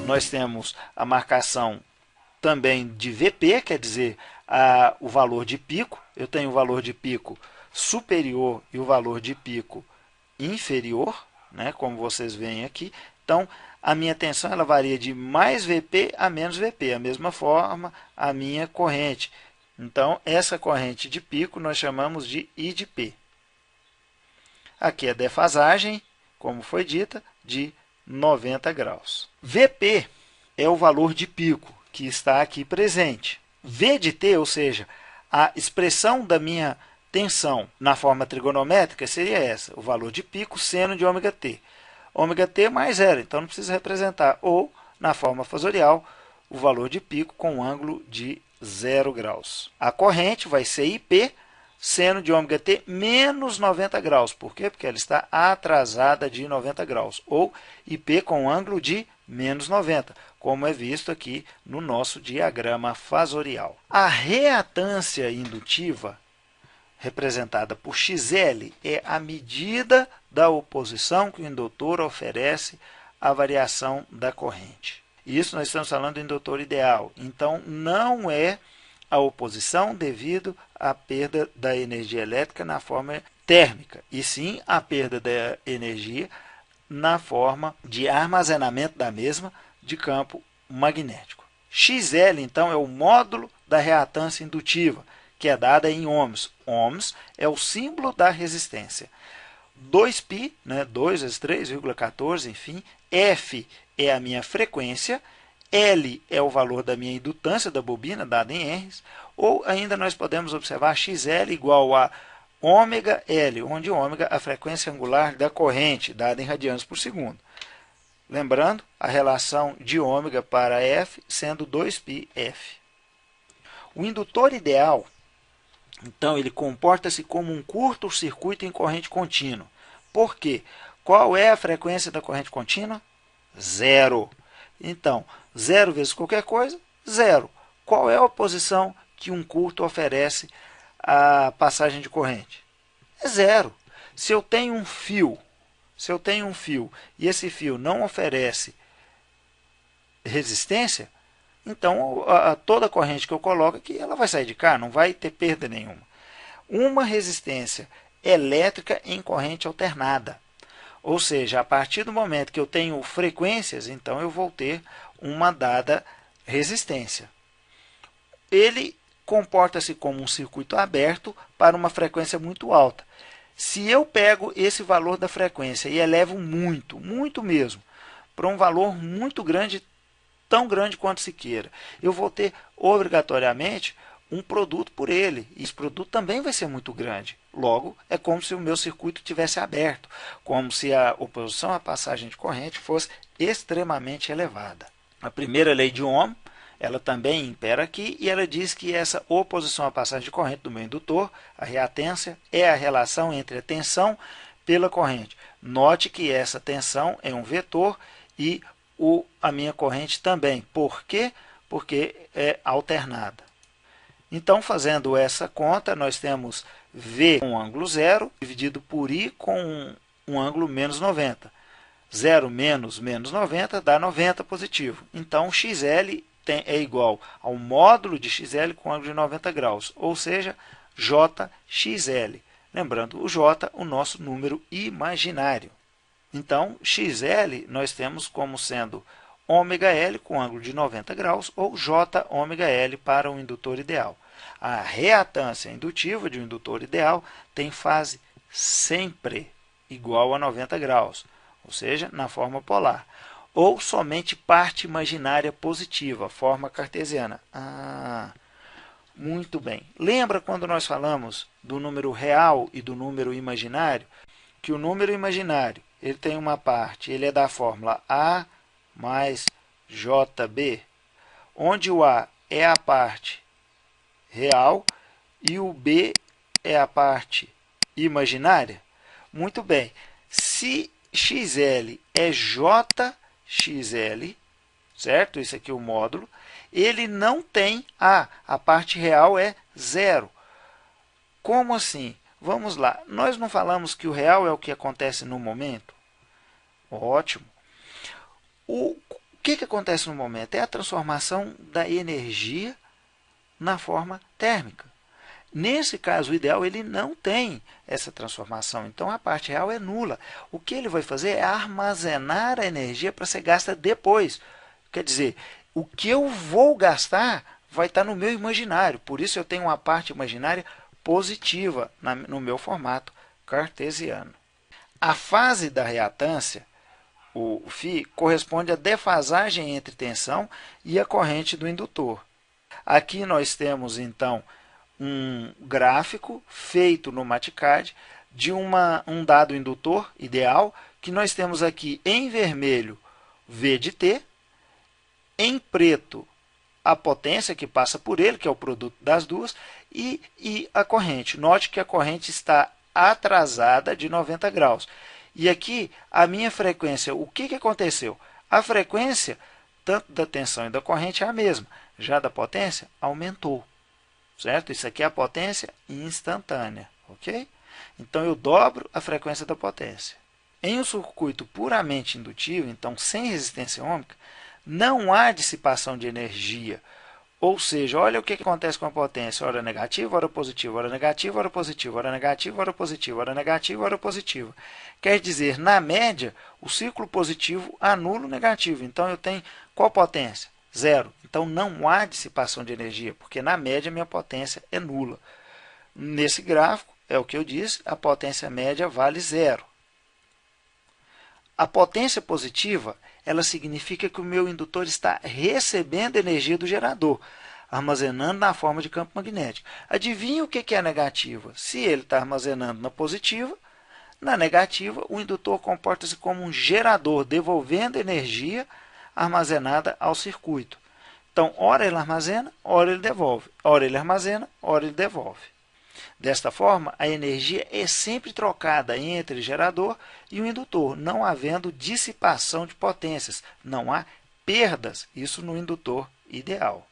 nós temos a marcação também de VP, quer dizer, o valor de pico. Eu tenho o valor de pico superior e o valor de pico inferior, né, como vocês veem aqui. Então, a minha tensão ela varia de mais VP a menos VP. A mesma forma, a minha corrente. Então, essa corrente de pico nós chamamos de I de P. Aqui a defasagem, como foi dita, de 90 graus. VP é o valor de pico que está aqui presente. V de T, ou seja, a expressão da minha tensão na forma trigonométrica seria essa, o valor de pico seno de ômega t. Ômega t mais zero, então não precisa representar. Ou, na forma fasorial, o valor de pico com um ângulo de 0 graus. A corrente vai ser IP, seno de ômega t menos 90 graus. Por quê? Porque ela está atrasada de 90 graus. Ou IP com ângulo de menos 90, como é visto aqui no nosso diagrama fasorial. A reatância indutiva, representada por XL, é a medida da oposição que o indutor oferece à variação da corrente. Isso nós estamos falando do indutor ideal. Então, não é a oposição devido à perda da energia elétrica na forma térmica, e sim a perda da energia na forma de armazenamento da mesma de campo magnético. XL, então, é o módulo da reatância indutiva, que é dada em ohms. Ohms é o símbolo da resistência. 2π, né, 2 vezes 3,14, enfim. F é a minha frequência. L é o valor da minha indutância da bobina, dada em R's. Ou ainda nós podemos observar XL igual a ômega L, onde ômega é a frequência angular da corrente, dada em radianos por segundo. Lembrando, a relação de ômega para F sendo 2πf. O indutor ideal, então, ele comporta-se como um curto-circuito em corrente contínua. Por quê? Qual é a frequência da corrente contínua? Zero. Então, zero vezes qualquer coisa, zero. Qual é a oposição que um curto oferece à passagem de corrente? É zero. Se eu tenho um fio e esse fio não oferece resistência, então toda a corrente que eu coloco aqui ela vai sair de cá, não vai ter perda nenhuma. Uma resistência elétrica em corrente alternada. Ou seja, a partir do momento que eu tenho frequências, então eu vou ter uma dada resistência. Ele comporta-se como um circuito aberto para uma frequência muito alta. Se eu pego esse valor da frequência e elevo muito, muito mesmo, para um valor muito grande, tão grande quanto se queira, eu vou ter obrigatoriamente um produto por ele. E esse produto também vai ser muito grande. Logo, é como se o meu circuito tivesse aberto, como se a oposição à passagem de corrente fosse extremamente elevada. A primeira lei de Ohm, ela também impera aqui, e ela diz que essa oposição à passagem de corrente do meu indutor, a reatância, é a relação entre a tensão pela corrente. Note que essa tensão é um vetor e a minha corrente também. Por quê? Porque é alternada. Então, fazendo essa conta, nós temos V com ângulo zero, dividido por I com um ângulo menos 90. 0 menos menos 90 dá 90 positivo. Então, XL é igual ao módulo de XL com ângulo de 90 graus, ou seja, JXL. Lembrando, o J, o nosso número imaginário. Então, XL nós temos como sendo ômega L com ângulo de 90 graus ou J ômega L para um indutor ideal. A reatância indutiva de um indutor ideal tem fase sempre igual a 90 graus, ou seja, na forma polar. Ou somente parte imaginária positiva, forma cartesiana. Muito bem. Lembra quando nós falamos do número real e do número imaginário? Que o número imaginário ele tem uma parte, ele é da fórmula A mais JB, onde o A é a parte real e o B é a parte imaginária? Muito bem. Se XL é JXL, certo? Isso aqui é o módulo. Ele não tem A. A parte real é zero. Como assim? Vamos lá. Nós não falamos que o real é o que acontece no momento? Ótimo. O que acontece no momento? É a transformação da energia na forma térmica. Nesse caso, o ideal ele não tem essa transformação, então a parte real é nula. O que ele vai fazer é armazenar a energia para ser gasta depois. Quer dizer, o que eu vou gastar vai estar no meu imaginário, por isso eu tenho uma parte imaginária positiva no meu formato cartesiano. A fase da reatância, o φ, corresponde à defasagem entre tensão e a corrente do indutor. Aqui nós temos, então, um gráfico feito no Mathcad de um dado indutor ideal, que nós temos aqui em vermelho V de t, em preto a potência que passa por ele, que é o produto das duas, e a corrente. Note que a corrente está atrasada de 90 graus. E aqui a minha frequência, o que aconteceu? A frequência, tanto da tensão e da corrente, é a mesma. Já da potência, aumentou. Certo? Isso aqui é a potência instantânea. Ok? Então, eu dobro a frequência da potência. Em um circuito puramente indutivo, então sem resistência ôhmica, não há dissipação de energia. Ou seja, olha o que acontece com a potência. Hora negativa, hora positiva, hora negativa, hora positiva, hora negativa, hora positiva, hora negativa, hora positiva. Quer dizer, na média, o ciclo positivo anula o negativo. Então, eu tenho qual potência? Zero. Então, não há dissipação de energia, porque na média minha potência é nula. Nesse gráfico, é o que eu disse, a potência média vale zero. A potência positiva, ela significa que o meu indutor está recebendo energia do gerador, armazenando na forma de campo magnético. Adivinha o que é a negativa? Se ele está armazenando na positiva, na negativa, o indutor comporta-se como um gerador, devolvendo energia armazenada ao circuito. Então, ora ele armazena, ora ele devolve. Ora ele armazena, ora ele devolve. Desta forma, a energia é sempre trocada entre o gerador e o indutor, não havendo dissipação de potências, não há perdas, isso no indutor ideal.